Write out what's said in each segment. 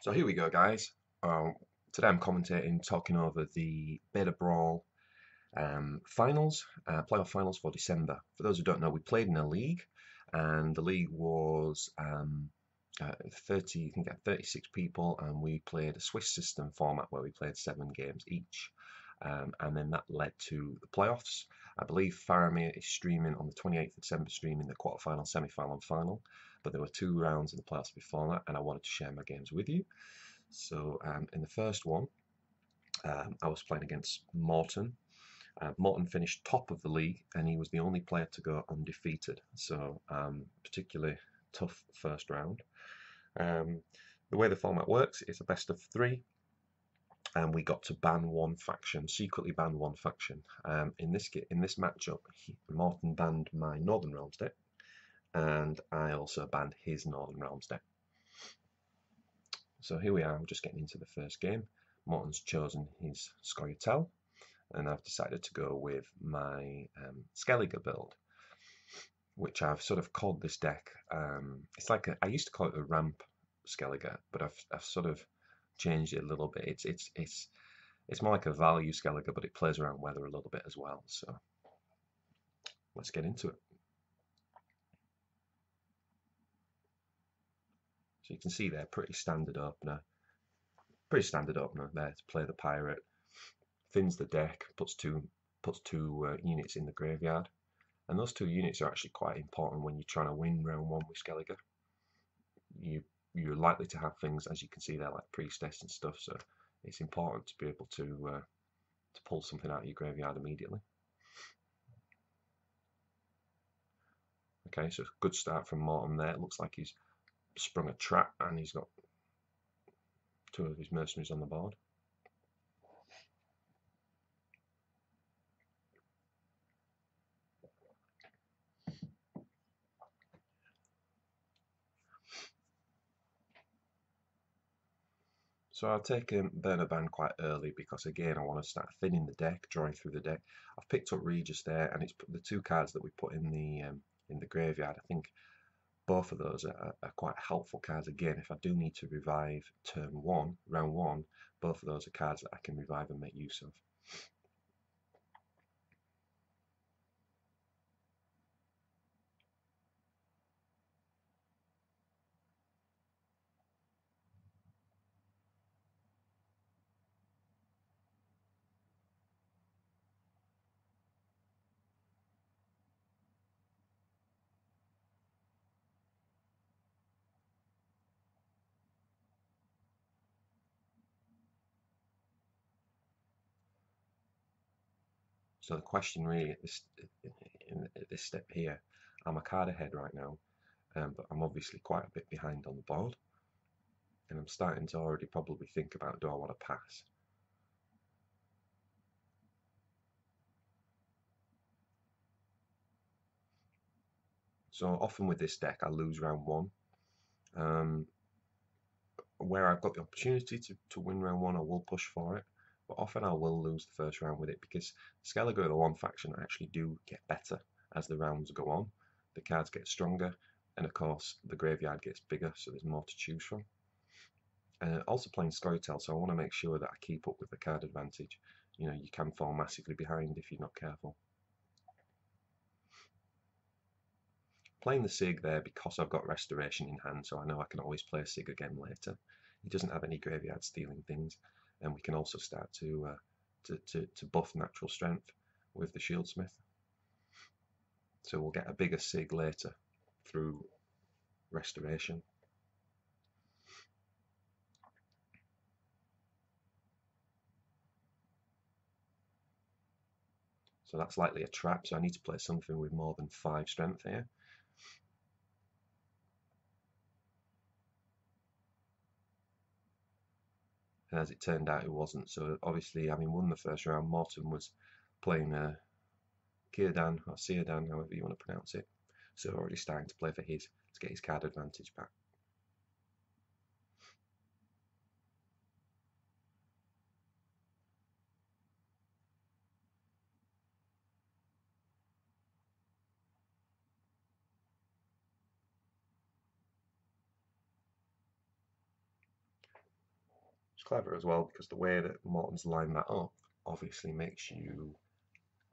So here we go, guys. Today I'm commentating, talking over the Beta Brawl finals, playoff finals for December. For those who don't know, we played in a league, and the league was 30, you can get 36 people, and we played a Swiss system format where we played 7 games each. And then that led to the playoffs. I believe Faramir is streaming on the 28th of December, streaming the quarterfinal, semi-final, and final. But there were 2 rounds in the playoffs before that, and I wanted to share my games with you. So in the first one, I was playing against Morton. Morton finished top of the league, and he was the only player to go undefeated. So particularly tough first round. The way the format works is a best of 3, and we got to ban one faction, secretly ban one faction. In this matchup, Morton banned my Northern Realms deck, and I also banned his Northern Realms deck. So here we are, we're just getting into the first game. Morton's chosen his Scoia'tael, and I've decided to go with my Skellige build, which I've sort of called this deck. It's like I used to call it a ramp Skellige, but I've sort of changed it a little bit. It's more like a value Skellige, but it plays around weather a little bit as well. So let's get into it. So you can see there, pretty standard opener there to play the pirate. Thins the deck, puts two units in the graveyard, and those 2 units are actually quite important when you're trying to win round 1 with Skellige. You're likely to have things, as you can see there, like priestess and stuff. So it's important to be able to pull something out of your graveyard immediately. Okay, so good start from Morton there. It looks like he's sprung a trap, and he's got 2 of his mercenaries on the board. So I've taken Burner Ban quite early because, again, I want to start thinning the deck, drawing through the deck. I've picked up Regis there, and it's the 2 cards that we put in the graveyard. I think both of those are quite helpful cards. Again, if I do need to revive turn 1, round 1, both of those are cards that I can revive and make use of. So the question really at this step here, I'm a card ahead right now, but I'm obviously quite a bit behind on the board, and I'm starting to already probably think about, do I want to pass? So often with this deck, I lose round 1. Where I've got the opportunity to win round 1, I will push for it, but often I will lose the first round with it because Skellige, the one faction, actually do get better as the rounds go on. The cards get stronger, and of course the graveyard gets bigger, so there's more to choose from. Also playing Scoia'tael, so I want to make sure that I keep up with the card advantage. You know, you can fall massively behind if you're not careful. Playing the Sig there because I've got Restoration in hand, so I know I can always play a Sig again later. He doesn't have any graveyard stealing things, and we can also start to buff natural strength with the Shieldsmith. So we'll get a bigger Sig later through Restoration. So that's likely a trap, so I need to play something with more than 5 strength here. And as it turned out, it wasn't. So obviously, having won the first round, Morton was playing Círdan, or Círdan, however you want to pronounce it. So already starting to play for his, to get his card advantage back. clever as well, because the way that Morton's lined that up obviously makes you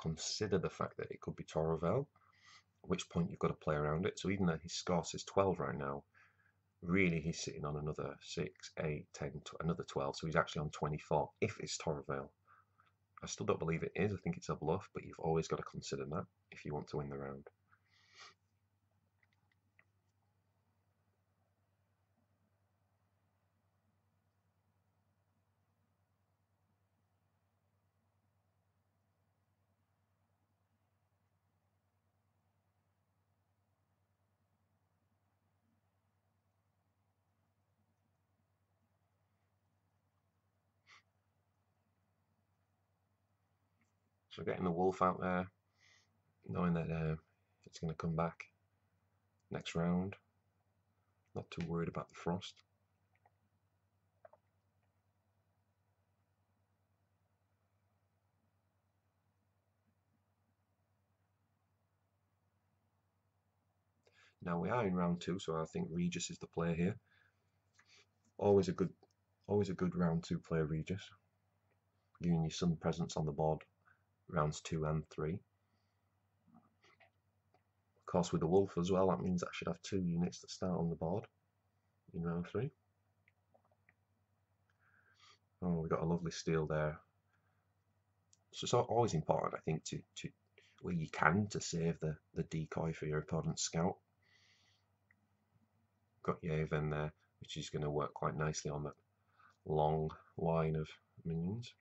consider the fact that it could be Torrevel, at which point you've got to play around it. So even though his score says 12 right now, really he's sitting on another 6, 8, 10, another 12, so he's actually on 24 if it's Torrevel. I still don't believe it is. I think it's a bluff, but you've always got to consider that if you want to win the round. So getting the wolf out there, knowing that it's going to come back next round. Not too worried about the frost. Now we are in round 2, so I think Regis is the play here. Always a good round 2 play, Regis. Giving you some presence on the board, rounds 2 and 3. Of course, with the wolf as well, that means I should have 2 units that start on the board in round 3. Oh, we got a lovely steal there. So it's always important, I think, to where you can, to save the decoy for your opponent's scout. Got Yavin there, which is going to work quite nicely on that long line of minions.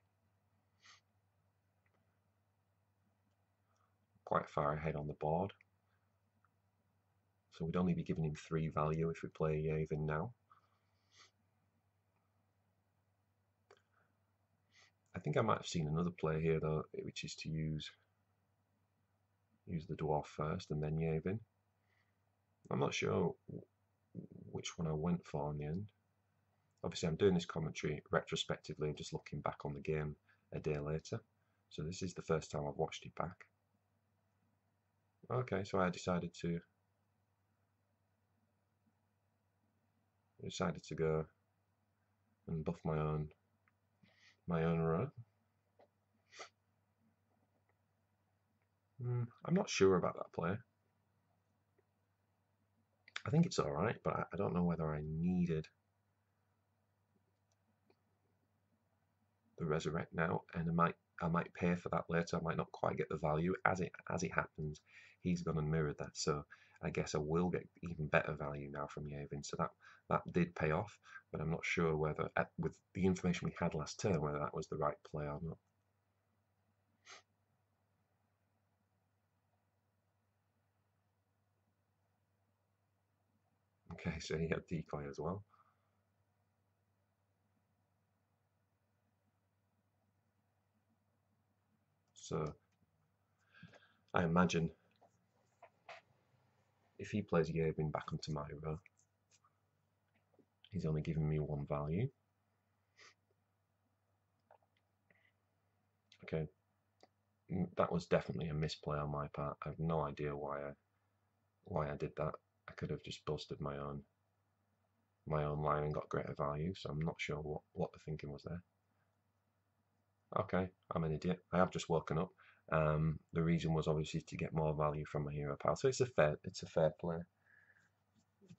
Quite far ahead on the board. So we'd only be giving him 3 value if we play Yavin now. I think I might have seen another play here though, which is to use the dwarf first and then Yavin. I'm not sure which one I went for in the end. Obviously I'm doing this commentary retrospectively and just looking back on the game a day later. So this is the first time I've watched it back. Okay, so I decided to go and buff my own row. I'm not sure about that play. I think it's alright, but I don't know whether I needed the resurrect now, and I might pay for that later. I might not quite get the value. As it happens, he's gone and mirrored that, so I guess I will get even better value now from Yavin. So that did pay off, but I'm not sure whether, with the information we had last turn, whether that was the right play or not. Okay, so he had decoy as well. So I imagine if he plays Yavin back onto my row, he's only giving me 1 value. Okay, that was definitely a misplay on my part. I have no idea why I did that. I could have just busted my own line and got greater value, so I'm not sure what the thinking was there. Okay, I'm an idiot. I have just woken up. The reason was obviously to get more value from my hero pal, so it's a fair play.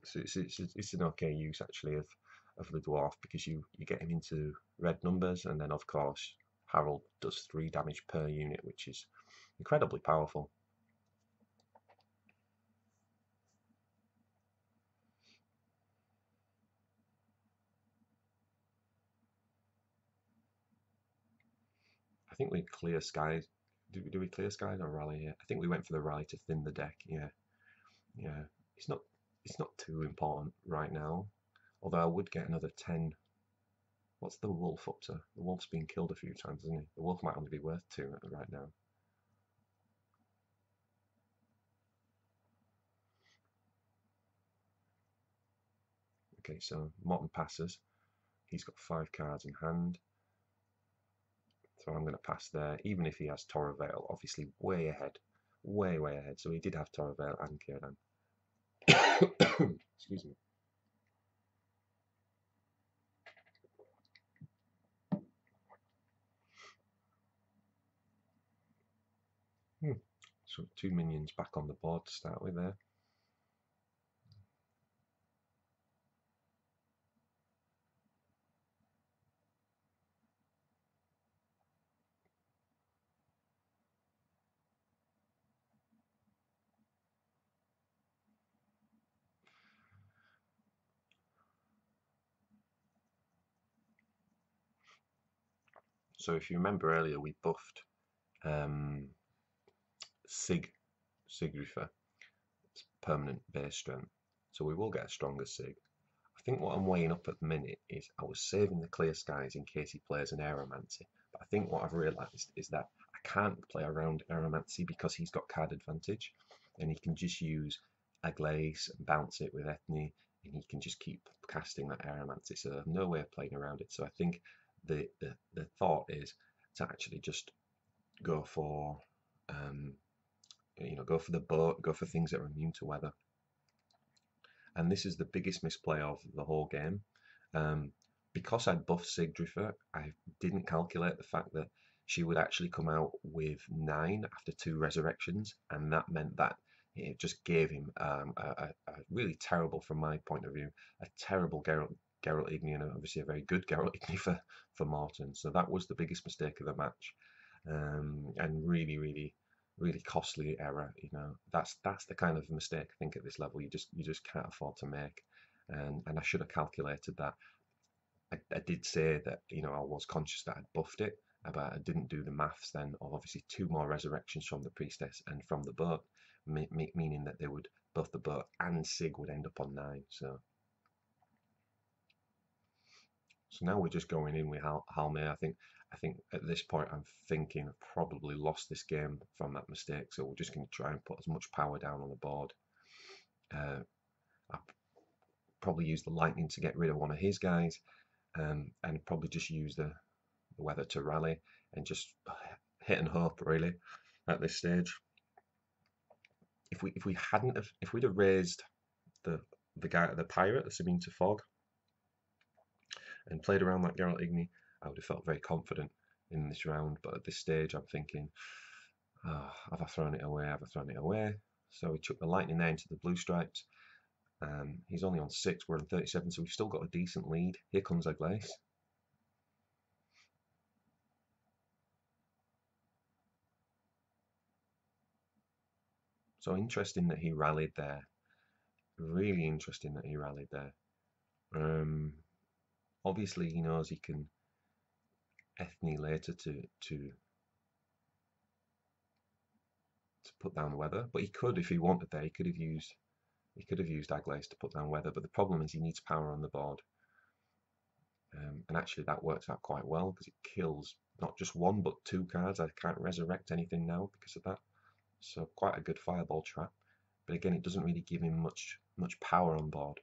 So it's an okay use actually of the dwarf, because you get him into red numbers, and then of course Harold does 3 damage per unit, which is incredibly powerful. I think we clear skies. Do we clear skies or rally here? I think we went for the rally to thin the deck. Yeah. It's not too important right now. Although I would get another 10. What's the wolf up to? The wolf's been killed a few times, isn't he? The wolf might only be worth 2 right now. Okay, so Morton passes. He's got 5 cards in hand. So I'm going to pass there, even if he has Torrevel, obviously way ahead. Way ahead. So he did have Torrevel and Kieran. Excuse me. So 2 minions back on the board to start with there. So if you remember earlier, we buffed um, Sigrifer, permanent base strength. So we will get a stronger Sig. I think what I'm weighing up at the minute is I was saving the Clear Skies in case he plays an Aeromancy. But I think what I've realised is that I can't play around Aeromancy because he's got card advantage and he can just use a Glace and bounce it with Ethne and he can just keep casting that Aeromancy. So there's no way of playing around it. So I think the thought is to actually just go for go for the boat, go for things that are immune to weather. And this is the biggest misplay of the whole game. Because I'd buffed Sigdrifer, I didn't calculate the fact that she would actually come out with 9 after 2 resurrections, and that meant that it just gave him a really terrible, from my point of view, a terrible Geralt Igni, and obviously a very good Geralt Igni for Morton. So that was the biggest mistake of the match, and really costly error. That's the kind of mistake I think at this level you just can't afford to make, and I should have calculated that. I did say that I was conscious that I'd buffed it, but I didn't do the maths then of obviously 2 more resurrections from the priestess and from the boat, meaning that they would both the boat and Sig would end up on 9. So now we're just going in with Halme. I think at this point I'm thinking I've probably lost this game from that mistake. So we're just going to try and put as much power down on the board. I probably use the lightning to get rid of one of his guys, and probably just use the weather to rally and just hit and hope really at this stage. If we'd have raised the pirate, the Sabine to Fog, and played around that Geralt Igni, I would have felt very confident in this round. But at this stage, I'm thinking, have I thrown it away? Have I thrown it away? So we took the lightning there into the blue stripes. He's only on 6, we're on 37, so we've still got a decent lead. Here comes our Glace. So interesting that he rallied there. Really interesting that he rallied there. Obviously he knows he can Ethne later to put down the weather, but he could, if he wanted there, he could have used Aglace to put down weather. But the problem is he needs power on the board, and actually that works out quite well because it kills not just 1 but 2 cards. I can't resurrect anything now because of that, so quite a good fireball trap. But again, it doesn't really give him much power on board.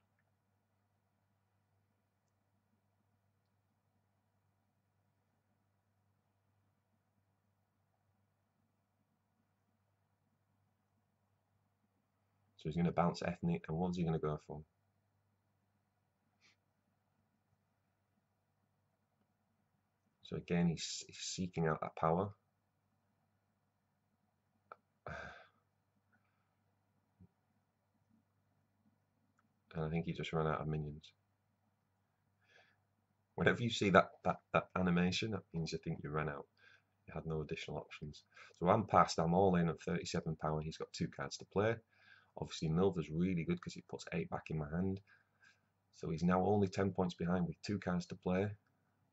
So he's going to bounce Ethnic, and what's he going to go for? So again, he's seeking out that power. And I think he just ran out of minions. Whenever you see that animation, that means I think you ran out. You had no additional options. So I'm past, I'm all in at 37 power. He's got 2 cards to play. Obviously Milva's really good because he puts 8 back in my hand. So he's now only 10 points behind with 2 cards to play.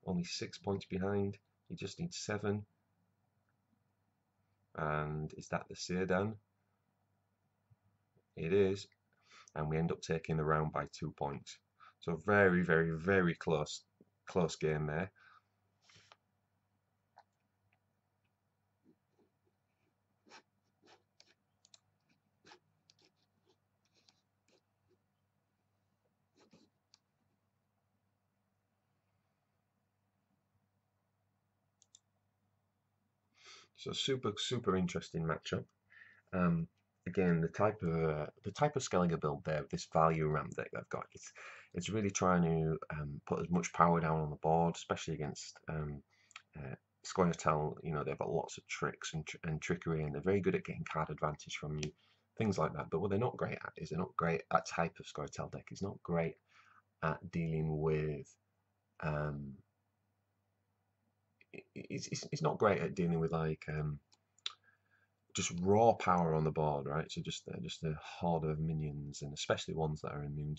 Only 6 points behind. He just needs 7. And is that the Sedan? It is. And we end up taking the round by 2 points. So very close game there. So super interesting matchup. Again, the type of Skellige build there, this value ramp deck I've got, it's really trying to put as much power down on the board, especially against Scoia'tael, you know, they've got lots of tricks and trickery, and they're very good at getting card advantage from you, things like that. But what they're not great at is they're not great at type of Scoia'tael deck. It's not great at dealing with it's not great at dealing with like just raw power on the board, right? So just a horde of minions, and especially ones that are immune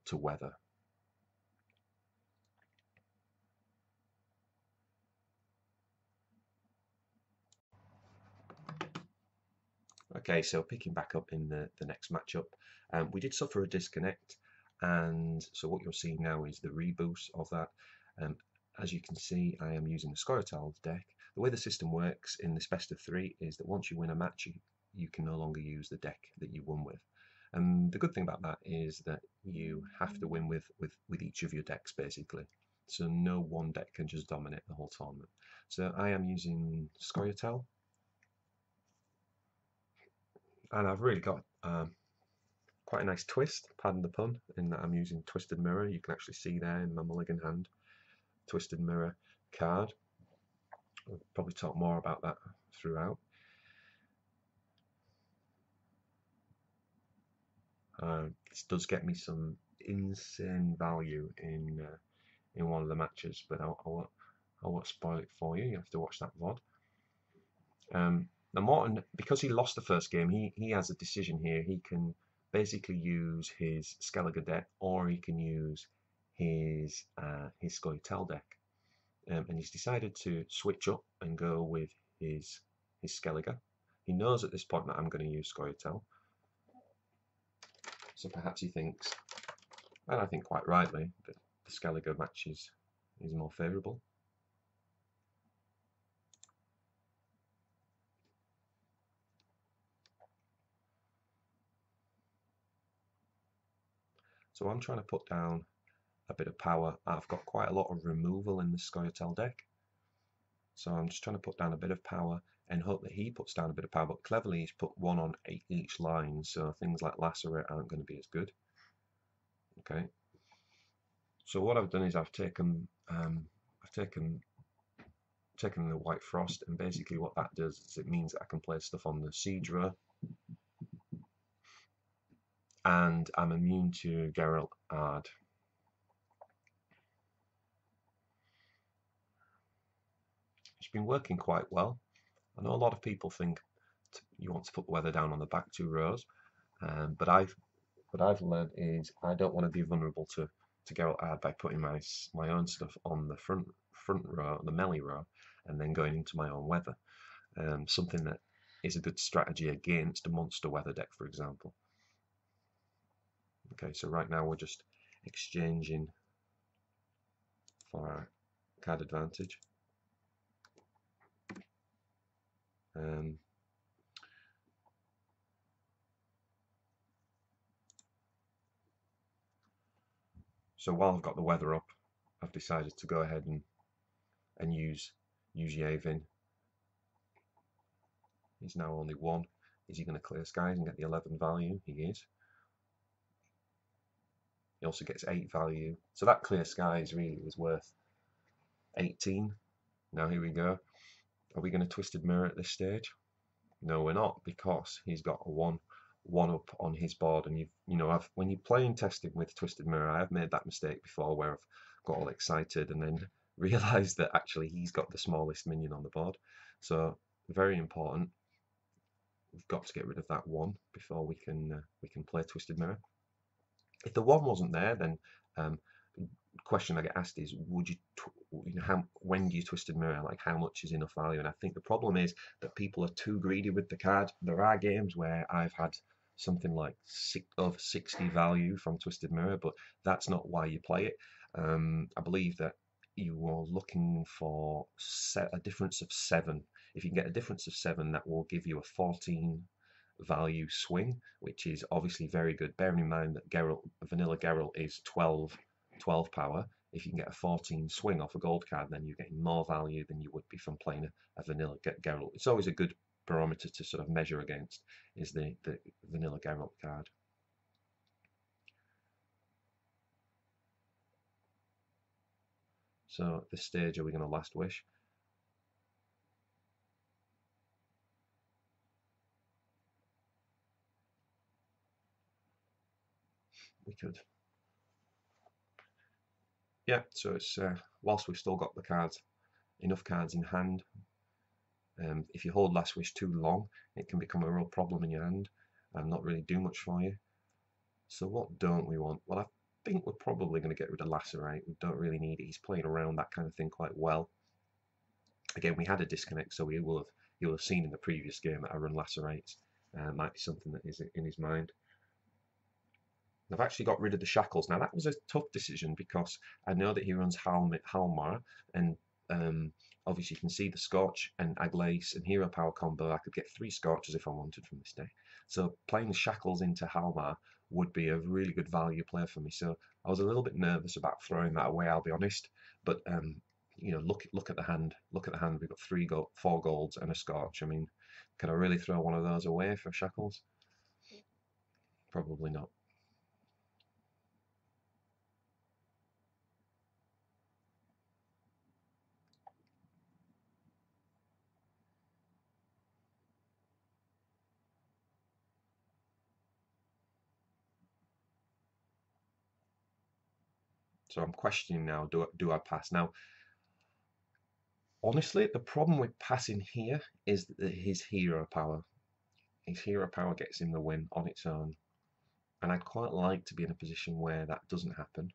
to weather. Okay, so picking back up in the next matchup, we did suffer a disconnect, and so what you're seeing now is the reboost of that. As you can see, I am using the Scoia'tael deck. The way the system works in this best of 3 is that once you win a match, you can no longer use the deck that you won with. And the good thing about that is that you have to win with each of your decks, basically. So no one deck can just dominate the whole tournament. So I am using Scoia'tael, and I've really got quite a nice twist, pardon the pun, in that I'm using Twisted Mirror. You can actually see there in my mulligan hand, Twisted Mirror card. I'll probably talk more about that throughout. This does get me some insane value in one of the matches, but I won't spoil it for you. You have to watch that VOD. Now Morton, because he lost the first game, he has a decision here. He can basically use his Skellige deck, or he can use his Scoia'tael deck. And he's decided to switch up and go with his Skellige. He knows at this point that I'm going to use Scoia'tael, so perhaps he thinks, and I think quite rightly, that the Skellige match is more favourable. So I'm trying to put down a bit of power. I've got quite a lot of removal in the Scoia'tael deck, so I'm just trying to put down a bit of power and hope that he puts down a bit of power. But cleverly, he's put 1 on each line, so things like Lacerate aren't going to be as good. Okay. So what I've done is I've taken the White Frost, and basically what that does is it means that I can play stuff on the siege row, and I'm immune to Geralt Ard. It's been working quite well. I know a lot of people think you want to put the weather down on the back 2 rows, but what I've learned is I don't want to be vulnerable to Geralt Ard by putting my own stuff on the front row, the melee row, and then going into my own weather. Something that is a good strategy against a monster weather deck, for example. Okay, so right now we're just exchanging for our card advantage. So while I've got the weather up, I've decided to go ahead and use Yavin. He's now only 1. Is he going to clear skies and get the 11 value? He is. He also gets 8 value. So that clear skies really was worth 18. Now here we go. Are we going to Twisted Mirror at this stage? No, we're not, because he's got a 1 up on his board, and when you're playing testing with Twisted Mirror, I have made that mistake before where I've got all excited and then realised that actually he's got the smallest minion on the board. So very important. We've got to get rid of that 1 before we can play Twisted Mirror. If the 1 wasn't there, then question I get asked is, when do you Twisted Mirror? Like, how much is enough value? And I think the problem is that people are too greedy with the card. There are games where I've had something like over 60 value from Twisted Mirror, but that's not why you play it. I believe that you are looking for a difference of 7. If you can get a difference of 7, that will give you a 14 value swing, which is obviously very good, bearing in mind that vanilla Geralt is 12 power. If you can get a 14 swing off a gold card, then you're getting more value than you would be from playing a vanilla Geralt. It's always a good barometer to sort of measure against, is the vanilla Geralt card. So at this stage, are we going to Last Wish? we could. Yeah, so it's whilst we've still got the cards, enough cards in hand. If you hold Last Wish too long, it can become a real problem in your hand and not really do much for you. So what don't we want? Well, I think we're probably going to get rid of Lacerate. We don't really need it. He's playing around that kind of thing quite well. Again, we had a disconnect, so you'll have seen in the previous game that I run Lacerates. Might be something that is in his mind. I've actually got rid of the shackles. Now that was a tough decision because I know that he runs Halmar, and obviously you can see the Scorch and Aglace and Hero Power combo. I could get 3 Scorches if I wanted from this deck. So playing the shackles into Halmar would be a really good value play for me. So I was a little bit nervous about throwing that away, I'll be honest. But you know, look at the hand. Look at the hand. We've got 4 golds and a Scorch. I mean, can I really throw one of those away for shackles? Probably not. So I'm questioning now, do I pass? Now, honestly, the problem with passing here is his hero power. His hero power gets him the win on its own. And I'd quite like to be in a position where that doesn't happen.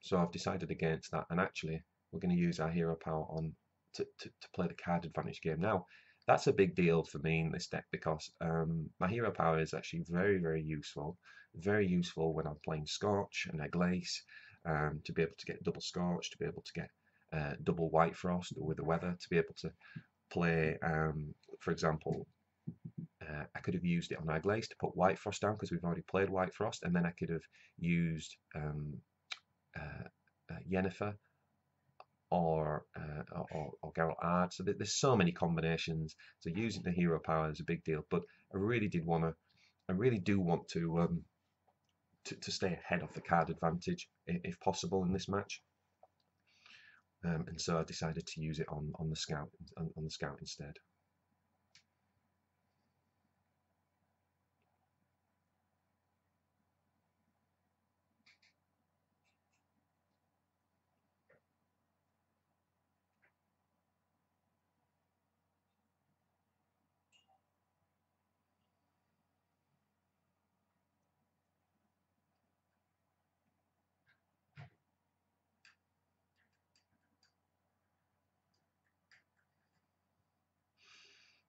So I've decided against that. And actually, we're going to use our hero power on to play the card advantage game. Now, that's a big deal for me in this deck because my hero power is actually very, very useful. Very useful when I'm playing Scorch and Eglace, to be able to get double Scorch, to be able to get double White Frost with the weather, to be able to play, for example, I could have used it on Eglace to put White Frost down because we've already played White Frost, and then I could have used Yennefer or Geralt Ard. So there's so many combinations. So using the hero power is a big deal. But I really do want to stay ahead of the card advantage if possible in this match. And so I decided to use it on the scout instead.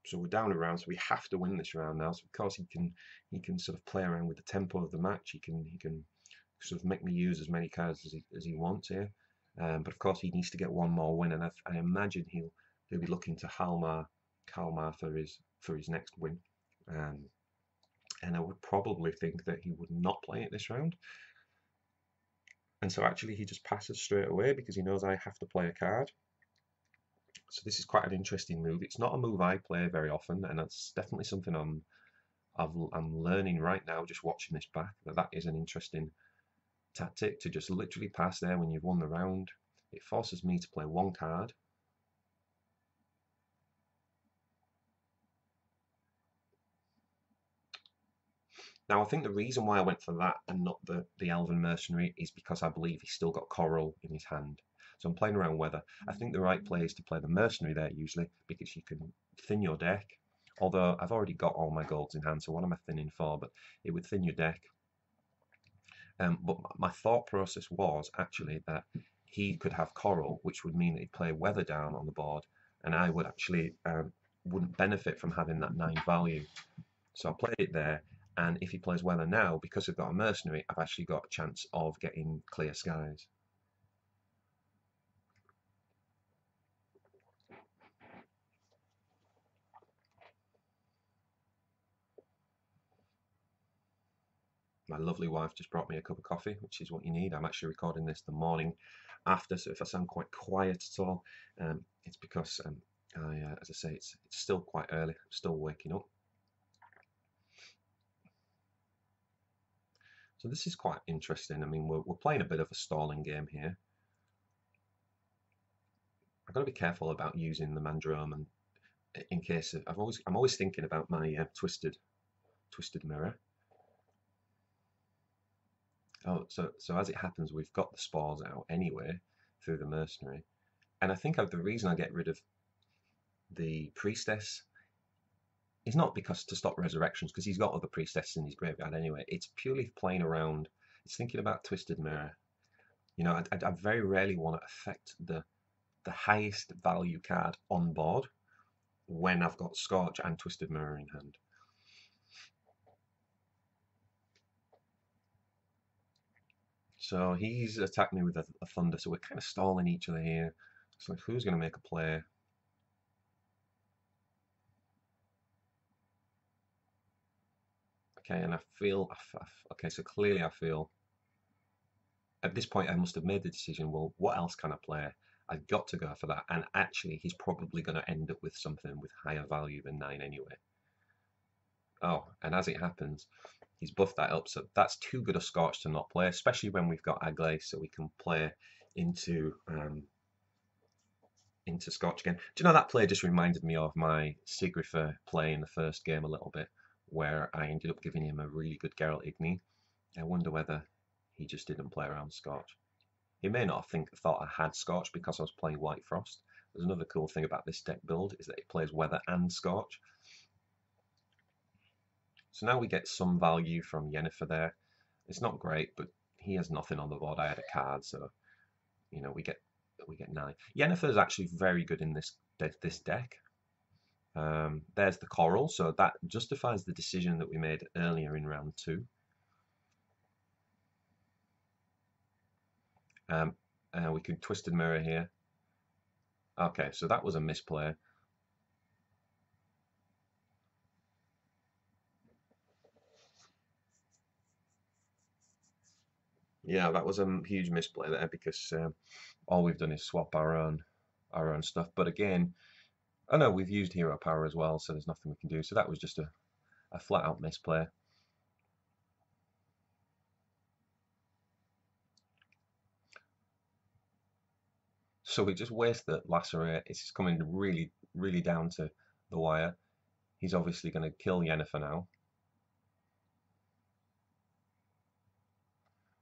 So we're down a round, so we have to win this round now. So of course he can sort of play around with the tempo of the match. He can sort of make me use as many cards as he wants here. But of course he needs to get one more win, and I imagine he'll be looking to Halmar for his next win. And I would probably think that he would not play it this round. And so actually he just passes straight away because he knows I have to play a card. So this is quite an interesting move. It's not a move I play very often, and that's definitely something I'm learning right now, just watching this back, that is an interesting tactic to just literally pass there when you've won the round. It forces me to play 1 card. Now I think the reason why I went for that and not the Elven Mercenary is because I believe he's still got Coral in his hand. So I'm playing around weather. I think the right play is to play the Mercenary there usually because you can thin your deck. Although I've already got all my golds in hand, so what am I thinning for? But it would thin your deck. But my thought process was actually that he could have Coral, which would mean that he'd play Weather down on the board, and I would actually wouldn't benefit from having that 9 value. So I played it there, and if he plays Weather now, because I've got a Mercenary, I've actually got a chance of getting Clear Skies. My lovely wife just brought me a cup of coffee, which is what you need. I'm actually recording this the morning after, so if I sound quite quiet at all, it's because as I say, it's still quite early. I'm still waking up. So this is quite interesting. I mean, we're playing a bit of a stalling game here. I've got to be careful about using the Mandrome, and in case of, I'm always thinking about my twisted mirror. So as it happens, we've got the spores out anyway through the mercenary, and I think the reason I get rid of the priestess is not because to stop resurrections, because he's got other priestesses in his graveyard anyway. It's purely playing around. It's thinking about Twisted Mirror. You know, I very rarely want to affect the highest value card on board when I've got Scorch and Twisted Mirror in hand. So he's attacked me with a Thunder, so we're kind of stalling each other here. So who's going to make a play? Okay, and I feel, okay, so clearly I feel, at this point I must have made the decision, well, what else can I play? I've got to go for that, and actually he's probably going to end up with something with higher value than 9 anyway. Oh, and as it happens, he's buffed that up, so that's too good a Scorch to not play, especially when we've got Aglace, so we can play into Scorch again. Do you know, that play just reminded me of my Sigrifer play in the first game a little bit, where I ended up giving him a really good Geralt Igni. I wonder whether he just didn't play around Scorch. He may not have thought I had Scorch because I was playing White Frost. There's another cool thing about this deck build is that it plays Weather and Scorch. So now we get some value from Yennefer there. It's not great, but he has nothing on the board. I had a card, so you know we get 9. Yennefer is actually very good in this deck. There's the Coral, so that justifies the decision that we made earlier in round 2. We could Twisted Mirror here. Okay, so that was a misplay. Yeah, that was a huge misplay there because all we've done is swap our own stuff. But again, I know we've used hero power as well, so there's nothing we can do. So that was just a flat out misplay. So we just waste the Lacerate. It's coming really, really down to the wire. He's obviously going to kill Yennefer now.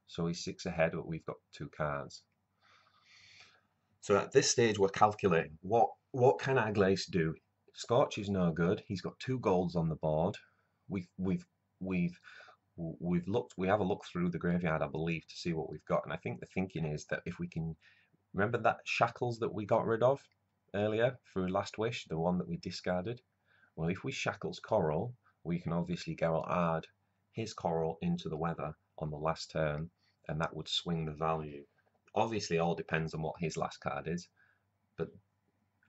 So he's 6 ahead, but we've got 2 cards. So at this stage, we're calculating what can Aglace do. Scorch is no good. He's got 2 golds on the board. We have a look through the graveyard, I believe, to see what we've got. And I think the thinking is that if we can remember that Shackles that we got rid of earlier through Last Wish, the one that we discarded. Well, if we Shackles Coral, we can obviously Geralt add his Coral into the Weather on the last turn, and that would swing the value. Obviously, all depends on what his last card is, but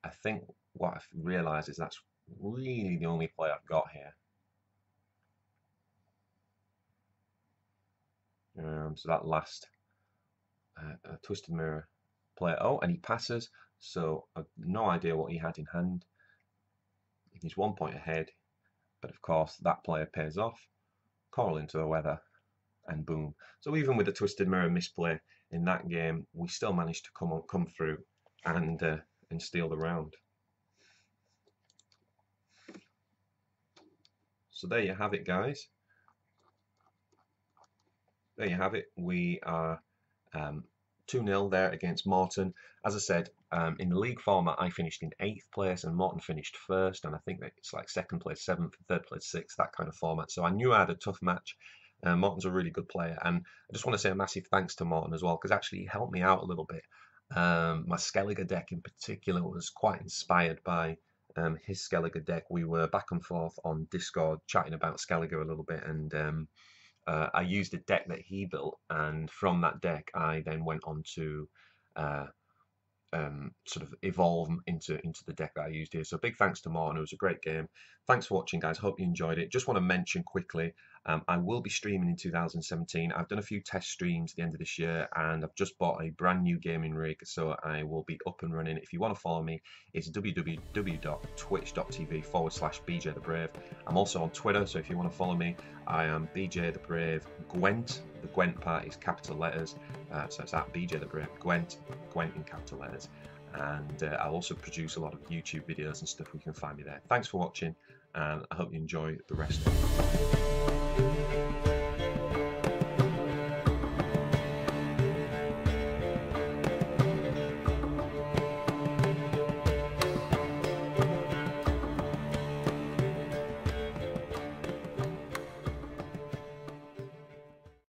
I think what I've realised is that's really the only play I've got here. So that last Twisted Mirror play. Oh, and he passes, so I've no idea what he had in hand. He's 1 point ahead, but of course that player pays off. Coral into the Weather, and boom. So even with the Twisted Mirror misplay in that game, we still managed to come through and steal the round. So there you have it, guys. There you have it. We are 2-0 there against Morton. As I said, in the league format, I finished in 8th place and Morton finished 1st, and I think that it's like 2nd place, 7th, 3rd place, 6th, that kind of format. So I knew I had a tough match. Morton's a really good player, and I just want to say a massive thanks to Morton as well, because actually he helped me out a little bit. My Skellige deck in particular was quite inspired by his Skellige deck. We were back and forth on Discord chatting about Skellige a little bit, and I used a deck that he built, and from that deck I then went on to sort of evolve into the deck that I used here. So big thanks to Morton. It was a great game. Thanks for watching, guys. Hope you enjoyed it. Just want to mention quickly, I will be streaming in 2017. I've done a few test streams at the end of this year, and I've just bought a brand new gaming rig, so I will be up and running. If you want to follow me, it's www.twitch.tv/bjthebrave. I'm also on Twitter, so if you want to follow me, I am bjthebrave Gwent. The Gwent part is capital letters, so it's at bjthebrave Gwent in capital letters. And I'll also produce a lot of YouTube videos and stuff. You can find me there. Thanks for watching, and I hope you enjoy the rest of it.